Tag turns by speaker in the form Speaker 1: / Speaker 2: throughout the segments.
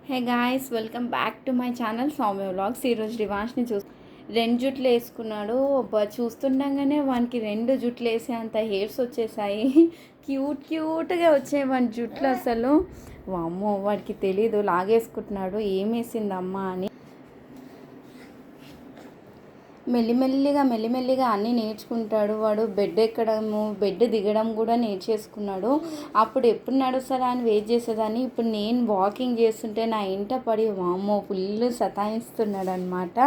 Speaker 1: Hey guys, welcome back to my channel Soumya vlogs. ఈరోజు రివాన్ష్ని రెండు జుట్లు వేసుకున్నాడు. చూస్తుండగానే వానికి రెండు జుట్లు వేసేంత హెయిర్స్ వచ్చేసాయి. క్యూట్గా వచ్చాయి వాని జుట్లు. అసలు వామ్మో, వాడికి తెలీదు, లాగేసుకుంటున్నాడు ఏం వేసిందమ్మా అని. మెల్లిమెల్లిగా అన్నీ నేర్చుకుంటాడు వాడు. బెడ్ ఎక్కడము, బెడ్ దిగడం కూడా నేర్చేసుకున్నాడు. అప్పుడు ఎప్పుడు నడుస్తాడా అని వెయిట్ చేసేదాన్ని. ఇప్పుడు నేను వాకింగ్ చేస్తుంటే నా ఇంట పడి వామ్మో ఫుల్ సతాయిస్తున్నాడు అనమాట.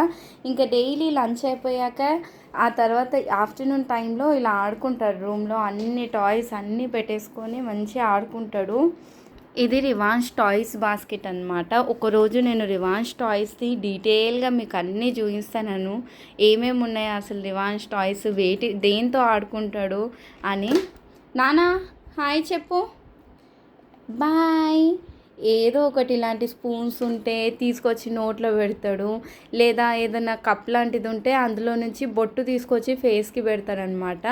Speaker 1: ఇంకా డైలీ లంచ్ అయిపోయాక ఆ తర్వాత ఆఫ్టర్నూన్ టైంలో ఇలా ఆడుకుంటాడు. రూమ్లో అన్ని టాయ్స్ అన్నీ పెట్టేసుకొని మంచిగా ఆడుకుంటాడు. ఇది రివాన్స్ టాయ్స్ బాస్కెట్ అనమాట. ఒకరోజు నేను రివాన్స్ టాయ్స్ది డీటెయిల్గా మీకు అన్నీ చూపిస్తాను, ఏమేమి ఉన్నాయో అసలు రివాన్స్ టాయ్స్ దేంతో ఆడుకుంటాడు అని. నానా హాయ్ చెప్పు, బాయ్. ఏదో ఒకటి ఇలాంటి స్పూన్స్ ఉంటే తీసుకొచ్చి నోట్లో పెడతాడు, లేదా ఏదైనా కప్ లాంటిది ఉంటే అందులో నుంచి బొట్టు తీసుకొచ్చి ఫేస్కి పెడతాడనమాట.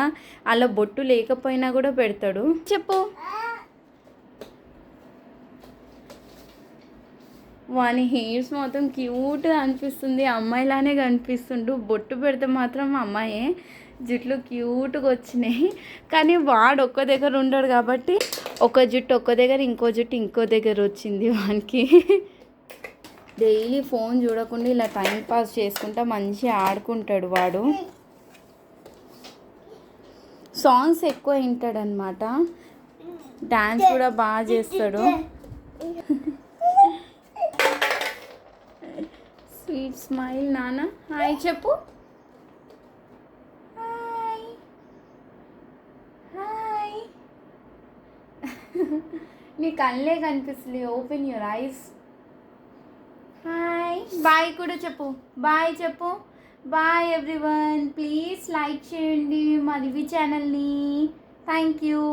Speaker 1: అలా బొట్టు లేకపోయినా కూడా పెడతాడు. చెప్పు. వాని హెయిర్స్ మాత్రం క్యూట్గా అనిపిస్తుంది, అమ్మాయిలానే కనిపిస్తుండు. బొట్టు పెడితే మాత్రం అమ్మాయే. జుట్లు క్యూట్గా వచ్చినాయి. కానీ వాడు ఒక్క దగ్గర ఉండడు కాబట్టి ఒక జుట్టు ఒక్క దగ్గర, ఇంకో జుట్టు ఇంకో దగ్గర వచ్చింది వానికి. డైలీ ఫోన్ చూడకుండా ఇలా టైం పాస్ చేసుకుంటా మంచిగా ఆడుకుంటాడు వాడు. సాంగ్స్ ఎక్కువ వింటాడనమాట. డాన్స్ కూడా బాగా చేస్తాడు. Sweet smile. నాన్న హాయ్ చెప్పు. Hi hi. నీ కళ్ళే కనిపిస్తుంది, open your eyes. Hi. Bye కూడా చెప్పు, బాయ్ చెప్పు. బాయ్ ఎవ్రీవన్, ప్లీజ్ లైక్ చేయండి మా రివ్యూ ఛానల్ని. Thank you.